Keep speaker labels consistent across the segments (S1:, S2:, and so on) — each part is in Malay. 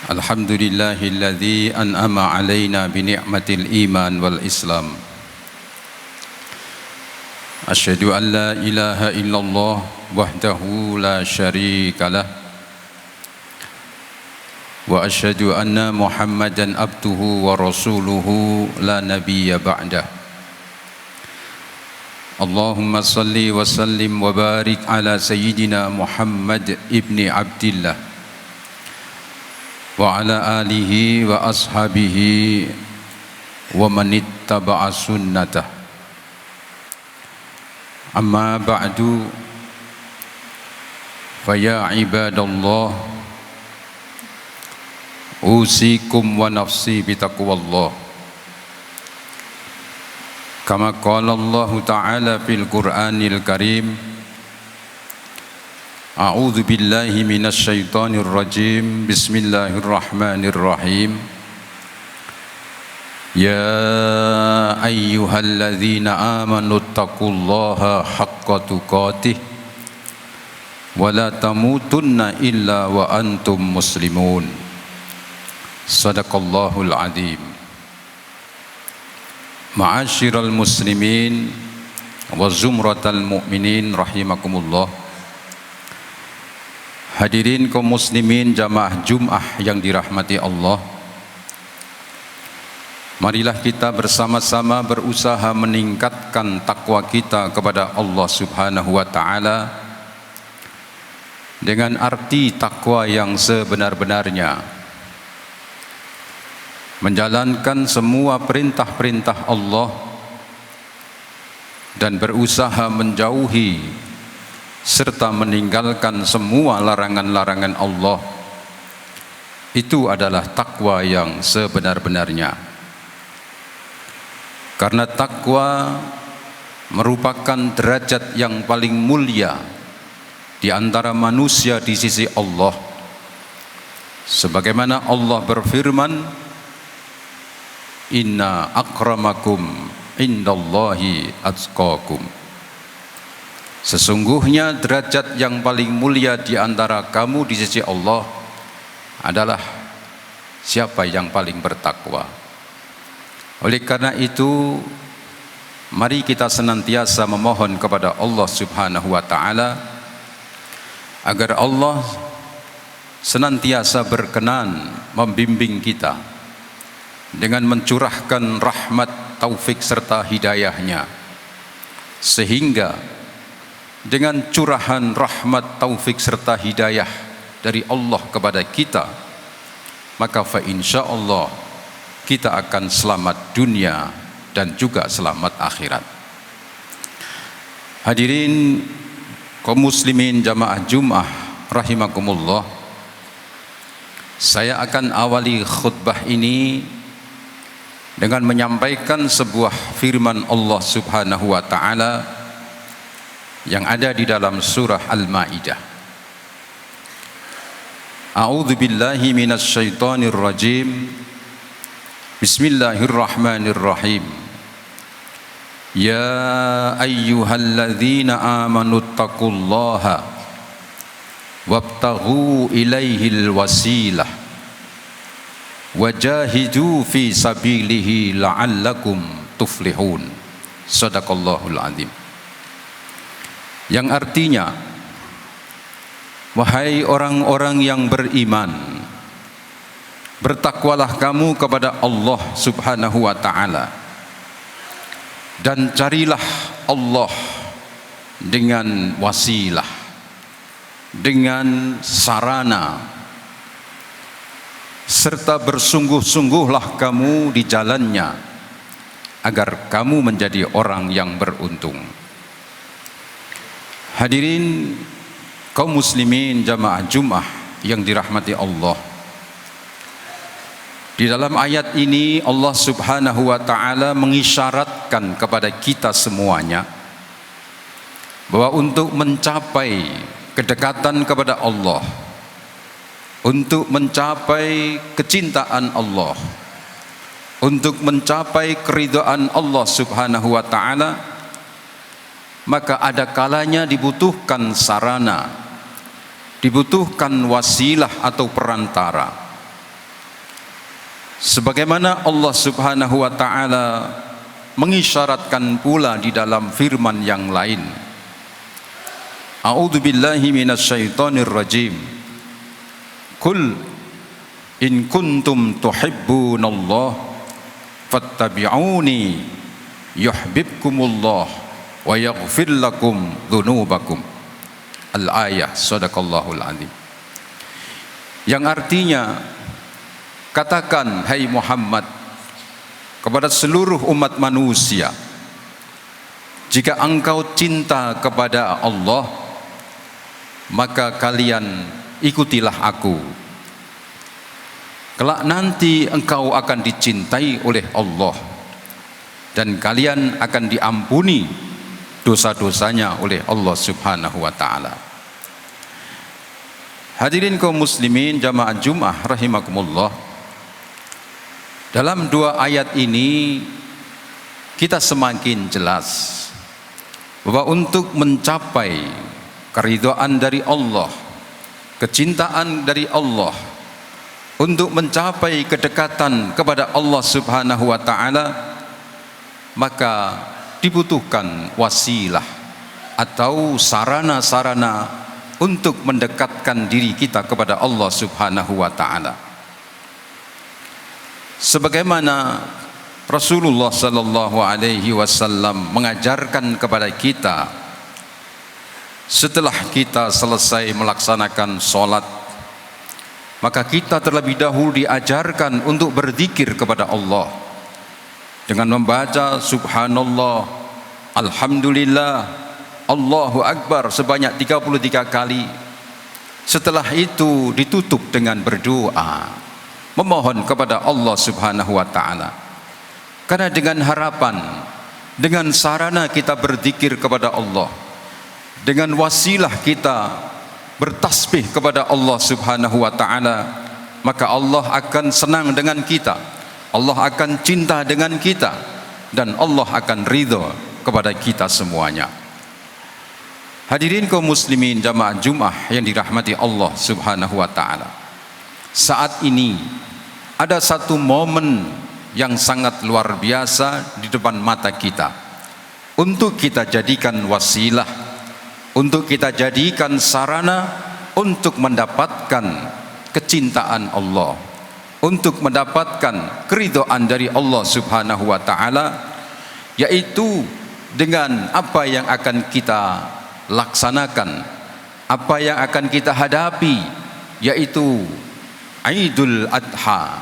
S1: Alhamdulillahilladzi an'ama alaina bi ni'matil iman wal islam. Asyhadu an la ilaha illallah wahdahu la syarikalah wa asyhadu anna Muhammadan abduhu wa rasuluhu la nabiyya ba'dah. Allahumma salli wa sallim wa barik ala sayyidina Muhammad ibni Abdillah wa ala alihi wa ashabihi wa man ittaba'a sunnatah. Amma ba'du, fa ya ibadallah, usikum wa nafsi bitaqwallah. Kama qala Allah Ta'ala fil Qur'anil Karim, A'udzu billahi minasy syaithanir rajim. Bismillahirrahmanirrahim. Ya ayyuhalladzina amanu taqullaha haqqa tuqatih wa la tamutunna illa wa antum muslimun. Shadaqallahul adzim. Ma'asyiral muslimin wa zumratal mu'minin rahimakumullah. Hadirin kaum muslimin jamaah Jum'ah yang dirahmati Allah, marilah kita bersama-sama berusaha meningkatkan takwa kita kepada Allah Subhanahu wa Ta'ala dengan arti takwa yang sebenar-benarnya, menjalankan semua perintah-perintah Allah dan berusaha menjauhi serta meninggalkan semua larangan-larangan Allah. Itu adalah takwa yang sebenar-benarnya. Karena takwa merupakan derajat yang paling mulia di antara manusia di sisi Allah. Sebagaimana Allah berfirman, Inna akramakum indallahi atqakum. Sesungguhnya derajat yang paling mulia di antara kamu di sisi Allah adalah siapa yang paling bertakwa. Oleh karena itu, mari kita senantiasa memohon kepada Allah Subhanahu wa Ta'ala agar Allah senantiasa berkenan membimbing kita dengan mencurahkan rahmat, taufik serta hidayahnya, sehingga dengan curahan rahmat, taufik serta hidayah dari Allah kepada kita, maka fa insyaallah kita akan selamat dunia dan juga selamat akhirat. Hadirin kaum muslimin jamaah Jum'ah rahimakumullah, saya akan awali khutbah ini dengan menyampaikan sebuah firman Allah Subhanahu wa Ta'ala yang ada di dalam surah Al-Maidah. A'udzu billahi minasy syaithanir rajim. Bismillahirrahmanirrahim. Ya ayyuhalladzina amanu taqullaha wabtaghu ilaihil wasilah wajahidu fi sabilihi la'allakum tuflihun. Shadaqallahul adzim. Yang artinya, wahai orang-orang yang beriman, bertakwalah kamu kepada Allah Subhanahu wa Ta'ala dan carilah Allah dengan wasilah, dengan sarana, serta bersungguh-sungguhlah kamu di jalannya agar kamu menjadi orang yang beruntung. Hadirin kaum muslimin jamaah Jum'ah yang dirahmati Allah, di dalam ayat ini Allah Subhanahu wa Ta'ala mengisyaratkan kepada kita semuanya bahwa untuk mencapai kedekatan kepada Allah, untuk mencapai kecintaan Allah, untuk mencapai keridhaan Allah Subhanahu wa Ta'ala, maka ada kalanya dibutuhkan sarana, dibutuhkan wasilah atau perantara. Sebagaimana Allah Subhanahu wa taala mengisyaratkan pula di dalam firman yang lain. A'udzu billahi minasyaitonir rajim. Qul in kuntum tuhibbunallah fattabi'uni yuhibbukumullah wa yaghfir lakum dzunubakum. Al-ayah, sadaqallahul azim. Yang artinya, katakan hai Muhammad kepada seluruh umat manusia, jika engkau cinta kepada Allah, maka kalian ikutilah aku. Kelak nanti engkau akan dicintai oleh Allah dan kalian akan diampuni dosa-dosanya oleh Allah Subhanahu wa taala. Hadirin kaum muslimin jamaah Jumat rahimakumullah. Dalam dua ayat ini kita semakin jelas bahwa untuk mencapai keridhaan dari Allah, kecintaan dari Allah, untuk mencapai kedekatan kepada Allah Subhanahu wa taala, maka dibutuhkan wasilah atau sarana-sarana untuk mendekatkan diri kita kepada Allah Subhanahu wa taala. Sebagaimana Rasulullah sallallahu alaihi wasallam mengajarkan kepada kita, setelah kita selesai melaksanakan salat, maka kita terlebih dahulu diajarkan untuk berzikir kepada Allah dengan membaca subhanallah, alhamdulillah, Allahu akbar sebanyak 33 kali. Setelah itu ditutup dengan berdoa, memohon kepada Allah Subhanahu wa taala. Karena dengan harapan, dengan sarana kita berzikir kepada Allah, dengan wasilah kita bertasbih kepada Allah Subhanahu wa taala, maka Allah akan senang dengan kita, Allah akan cinta dengan kita, dan Allah akan ridha kepada kita semuanya. Hadirin kaum muslimin jamaah Jumat yang dirahmati Allah Subhanahu wa taala. Saat ini ada satu momen yang sangat luar biasa di depan mata kita untuk kita jadikan wasilah, untuk kita jadikan sarana untuk mendapatkan kecintaan Allah, untuk mendapatkan keridhaan dari Allah Subhanahu wa taala, yaitu dengan apa yang akan kita laksanakan, apa yang akan kita hadapi, yaitu Idul Adha,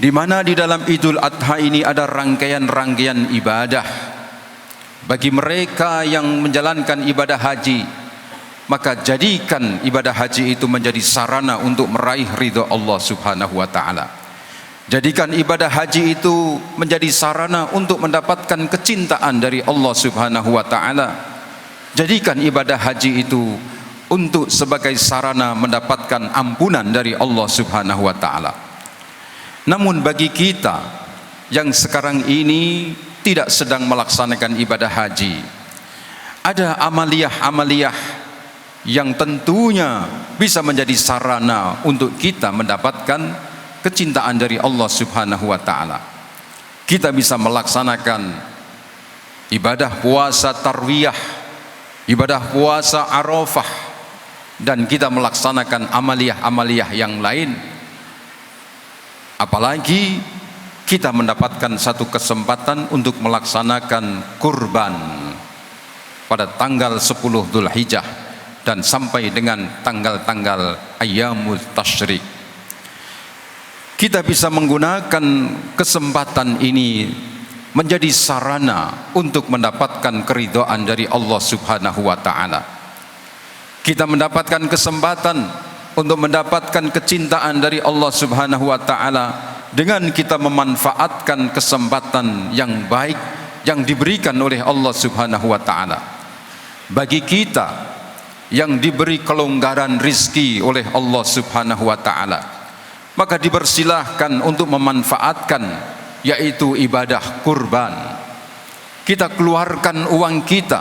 S1: di mana di dalam Idul Adha ini ada rangkaian-rangkaian ibadah. Bagi mereka yang menjalankan ibadah haji, maka jadikan ibadah haji itu menjadi sarana untuk meraih ridha Allah Subhanahu wa taala. Jadikan ibadah haji itu menjadi sarana untuk mendapatkan kecintaan dari Allah Subhanahu wa taala. Jadikan ibadah haji itu untuk sebagai sarana mendapatkan ampunan dari Allah Subhanahu wa taala. Namun bagi kita yang sekarang ini tidak sedang melaksanakan ibadah haji, ada amaliyah-amaliyah yang tentunya bisa menjadi sarana untuk kita mendapatkan kecintaan dari Allah Subhanahu wa taala. Kita bisa melaksanakan ibadah puasa tarwiyah, ibadah puasa Arafah, dan kita melaksanakan amaliyah-amaliyah yang lain. Apalagi kita mendapatkan satu kesempatan untuk melaksanakan kurban pada tanggal 10 Dzulhijjah dan sampai dengan tanggal-tanggal ayyamul tasyrik. Kita bisa menggunakan kesempatan ini menjadi sarana untuk mendapatkan keridhaan dari Allah Subhanahu wa taala. Kita mendapatkan kesempatan untuk mendapatkan kecintaan dari Allah Subhanahu wa taala dengan kita memanfaatkan kesempatan yang baik yang diberikan oleh Allah Subhanahu wa taala. Bagi kita yang diberi kelonggaran rizki oleh Allah Subhanahu wa taala, maka dipersilahkan untuk memanfaatkan, yaitu ibadah kurban. Kita keluarkan uang kita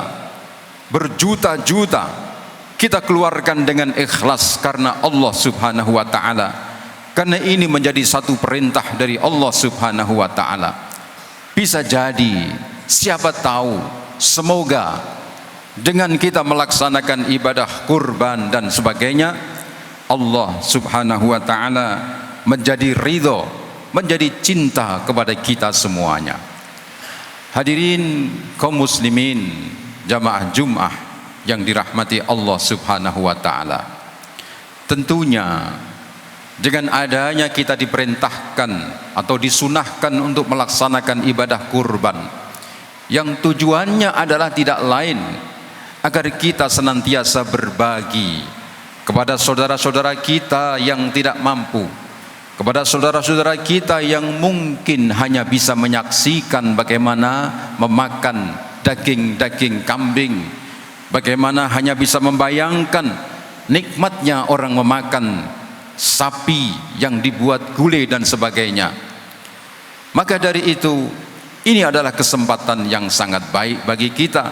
S1: berjuta-juta kita keluarkan dengan ikhlas karena Allah Subhanahu wa taala, karena ini menjadi satu perintah dari Allah Subhanahu wa taala. Bisa jadi, siapa tahu, semoga dengan kita melaksanakan ibadah kurban dan sebagainya, Allah Subhanahu wa taala menjadi ridho, menjadi cinta kepada kita semuanya. Hadirin kaum muslimin jamaah Jum'ah yang dirahmati Allah Subhanahu wa taala. Tentunya dengan adanya kita diperintahkan atau disunahkan untuk melaksanakan ibadah kurban, yang tujuannya adalah tidak lain agar kita senantiasa berbagi kepada saudara-saudara kita yang tidak mampu, kepada saudara-saudara kita yang mungkin hanya bisa menyaksikan bagaimana memakan daging-daging kambing, bagaimana hanya bisa membayangkan nikmatnya orang memakan sapi yang dibuat gulai dan sebagainya. Maka dari itu, ini adalah kesempatan yang sangat baik bagi kita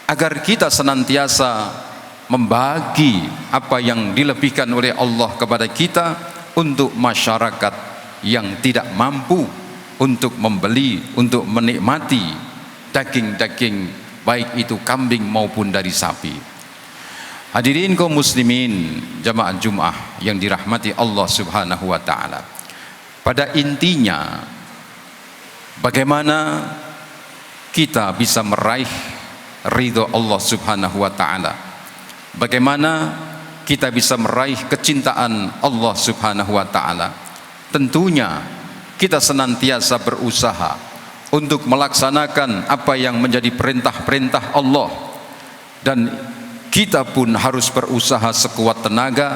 S1: agar kita senantiasa membagi apa yang dilebihkan oleh Allah kepada kita untuk masyarakat yang tidak mampu untuk membeli, untuk menikmati daging-daging baik itu kambing maupun dari sapi. Hadirin kaum muslimin jamaah Jum'ah yang dirahmati Allah Subhanahu wa taala. Pada intinya, bagaimana kita bisa meraih ridho Allah Subhanahu wa taala? Bagaimana kita bisa meraih kecintaan Allah Subhanahu wa taala? Tentunya kita senantiasa berusaha untuk melaksanakan apa yang menjadi perintah-perintah Allah, dan kita pun harus berusaha sekuat tenaga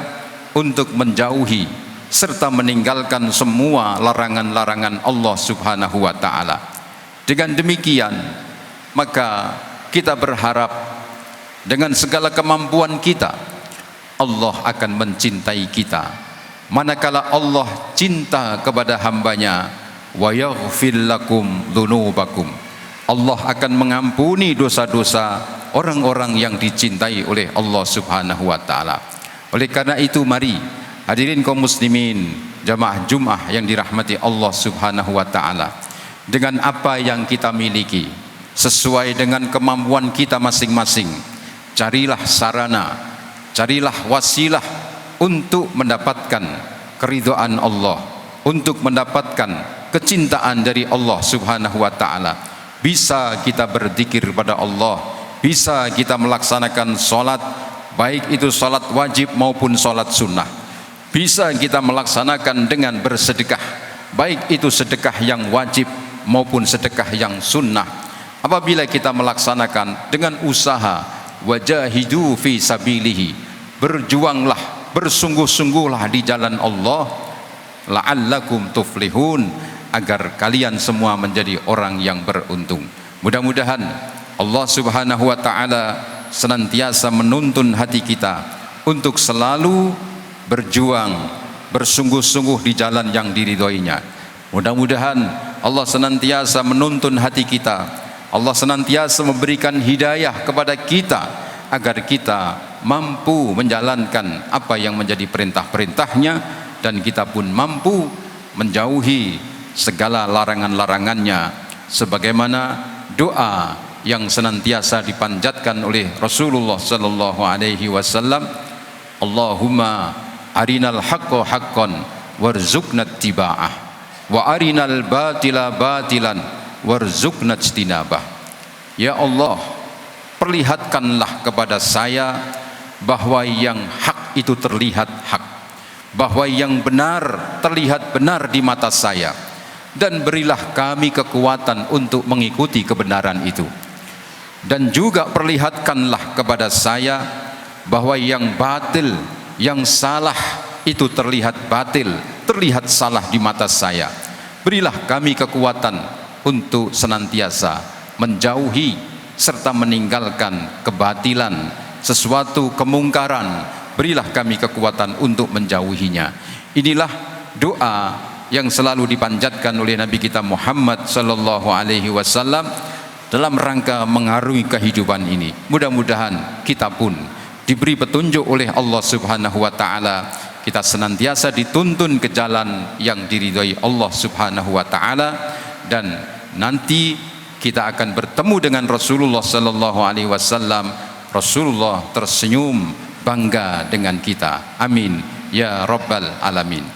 S1: untuk menjauhi serta meninggalkan semua larangan-larangan Allah Subhanahu wa taala. Dengan demikian, maka kita berharap dengan segala kemampuan kita, Allah akan mencintai kita. Manakala Allah cinta kepada hambanya, wa yaghfir lakum dzunubakum, Allah akan mengampuni dosa-dosa orang-orang yang dicintai oleh Allah Subhanahu wa taala. Oleh karena itu, mari hadirin kaum muslimin jamaah Jum'ah yang dirahmati Allah Subhanahu wa taala, dengan apa yang kita miliki, sesuai dengan kemampuan kita masing-masing, carilah sarana, carilah wasilah untuk mendapatkan keridhaan Allah, untuk mendapatkan kecintaan dari Allah Subhanahu wa taala. Bisa kita berzikir kepada Allah, bisa kita melaksanakan sholat, baik itu sholat wajib maupun sholat sunnah. Bisa kita melaksanakan dengan bersedekah, baik itu sedekah yang wajib maupun sedekah yang sunnah. Apabila kita melaksanakan dengan usaha, wajahidu fi sabilihi, berjuanglah, bersungguh-sungguhlah di jalan Allah, la'allakum tuflihun, agar kalian semua menjadi orang yang beruntung. Mudah-mudahan Allah Subhanahu wa taala senantiasa menuntun hati kita untuk selalu berjuang, bersungguh-sungguh di jalan yang diridhoinya. Mudah-mudahan Allah senantiasa menuntun hati kita, Allah senantiasa memberikan hidayah kepada kita agar kita mampu menjalankan apa yang menjadi perintah-perintahnya, dan kita pun mampu menjauhi segala larangan-larangannya, sebagaimana doa yang senantiasa dipanjatkan oleh Rasulullah sallallahu alaihi wasallam, Allahumma arinal haqqo haqqan warzuqna ittiba'ah wa arinal batila batilan warzuqna ijtinabah. Ya Allah, perlihatkanlah kepada saya bahwa yang hak itu terlihat hak, bahwa yang benar terlihat benar di mata saya, dan berilah kami kekuatan untuk mengikuti kebenaran itu. Dan juga perlihatkanlah kepada saya bahwa yang batil, yang salah itu terlihat batil, terlihat salah di mata saya. Berilah kami kekuatan untuk senantiasa menjauhi serta meninggalkan kebatilan, sesuatu kemungkaran. Berilah kami kekuatan untuk menjauhinya. Inilah doa yang selalu dipanjatkan oleh Nabi kita Muhammad sallallahu alaihi wasallam dalam rangka mengarungi kehidupan ini. Mudah-mudahan kita pun diberi petunjuk oleh Allah Subhanahu wa taala, kita senantiasa dituntun ke jalan yang diridhai Allah Subhanahu wa taala, dan nanti kita akan bertemu dengan Rasulullah sallallahu alaihi wasallam. Rasulullah tersenyum bangga dengan kita. Amin ya rabbal alamin.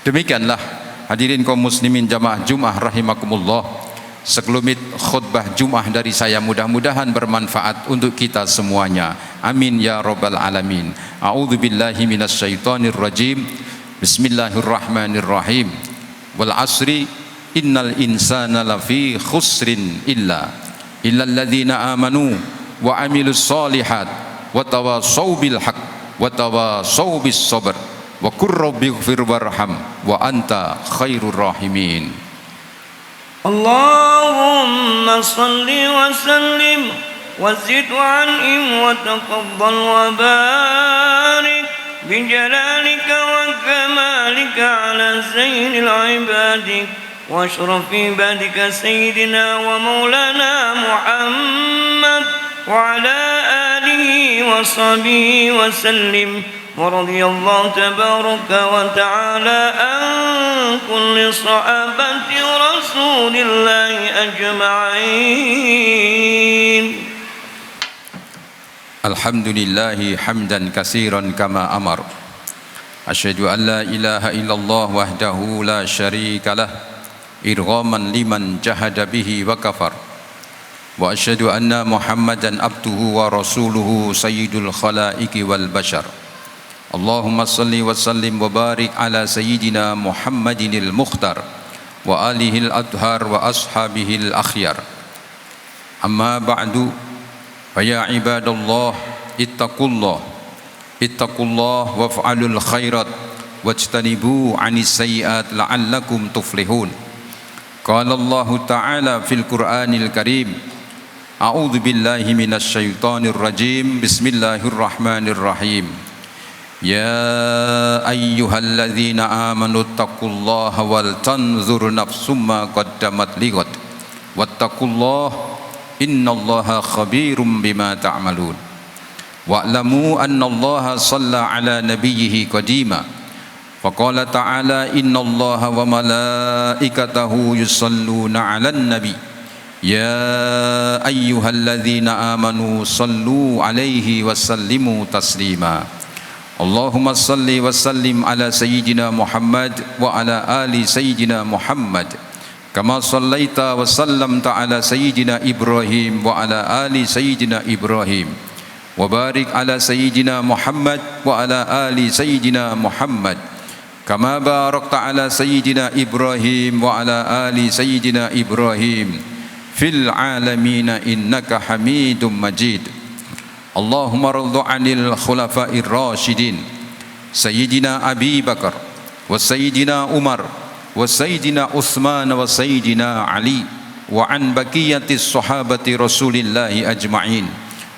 S1: Demikianlah hadirin kaum muslimin jamaah Jumat rahimakumullah, sekelumit khutbah Jumat dari saya, mudah-mudahan bermanfaat untuk kita semuanya. Amin ya rabbal alamin. A'udzubillahi minasyaitonir rajim. Bismillahirrahmanirrahim. Wal asri innal insana lafi khusrin illa alladzina amanu wa amilus solihat wa tawassaw bil haqq wa tawassaw bis sabr wa qur rabbighfir warham wa anta khairur rahimin.
S2: Allahumma salli wa sallim wa zid wa an'im wa taqabbal wa barik bi jalalika wa kamalika ala zainil ibadik wa asrafi ibadika sayyidina wa maulana Muhammad wa ala alihi wa sahbihi wa sallim. ورضي الله تبارك وتعالى عن كل صحابة رسول الله أجمعين.
S1: الحمد لله حمدا كثيرا كما أمر. أشهد أن لا إله إلا الله وحده لا شريك له إرغاما لمن جحد به وكفر. وأشهد أن محمدا عبده ورسوله سيد الخلائق والبشر. اللهم صل وسلم وبارك على سيدنا محمد المختار وآله الأطهار وأصحابه الأخيار. أما بعد فيا عباد الله اتقوا الله وافعلوا الخيرات واجتنبوا عن السيئات لعلكم تفلحون. قال الله تعالى في القرآن الكريم: أعوذ بالله من الشيطان الرجيم بسم الله الرحمن الرحيم. يا أيها الذين آمنوا اتقوا الله ولتنظر نفس ما قدمت لغد واتقوا الله إن الله خبير بما تعملون. واعلموا أن الله صلى على نبيه قديما فقال تعالى: إن الله وملائكته يصلون على النبي يا أيها الذين آمنوا صلوا عليه وسلموا تسليما. اللهم صل وسلم على سيدنا محمد وعلى آل سيدنا محمد كما صليت وسلمت على سيدنا إبراهيم وعلى آل سيدنا إبراهيم وبارك على سيدنا محمد وعلى آل سيدنا محمد كما باركت على سيدنا إبراهيم وعلى آل سيدنا إبراهيم في العالمين إنك حميد مجيد. اللهم ارض عن الخلفاء الراشدين سيدنا أبي بكر وسيدنا عمر وسيدنا عثمان وسيدنا علي وعن بقية الصحابة رسول الله أجمعين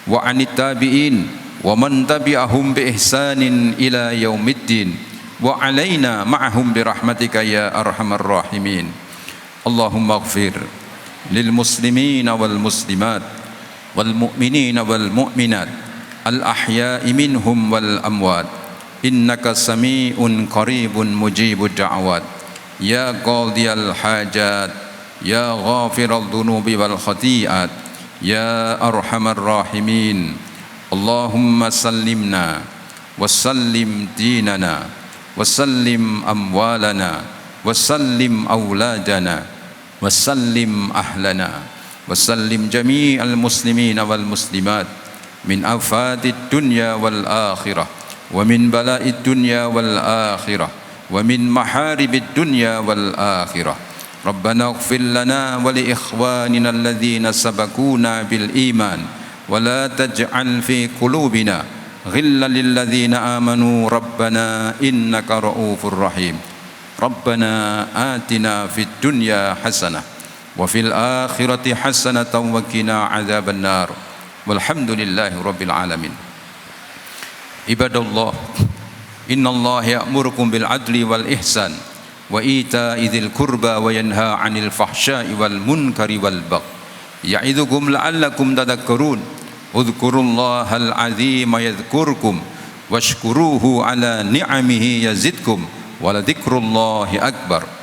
S1: وعن التابعين ومن تبعهم بإحسان إلى يوم الدين وعلينا معهم برحمتك يا أرحم الراحمين. اللهم اغفر للمسلمين والمسلمات والمؤمنين والمؤمنات الأحياء منهم والأموات إنك سميع قريب مجيب الدعوات يا قاضي الحاجات يا غافر الذنوب والخطيئات يا أرحم الراحمين. اللهم سلمنا وسلم ديننا وسلم أموالنا وسلم أولادنا وسلم أهلنا وسلم جميع المسلمين والمسلمات من آفات الدنيا والآخرة ومن بلاء الدنيا والآخرة ومن محارب الدنيا والآخرة. ربنا اغفر لنا ولإخواننا الذين سبقونا بالإيمان ولا تجعل في قلوبنا غلا للذين آمنوا ربنا إنك رؤوف رحيم. ربنا آتنا في الدنيا حسنة وفي الآخرة حسنة وقنا عذاب النار والحمد لله رب العالمين. عباد الله إن الله يأمركم بالعدل والإحسان وإيتاء ذي القربى وينهى عن الفحشاء والمنكر والبغي ya'idukum la'allakum tadhakkarun. Udhkurullahal azima yadhkurkum washkuruhu ala ni'amihi yazidkum wa la dzikrullahi akbar.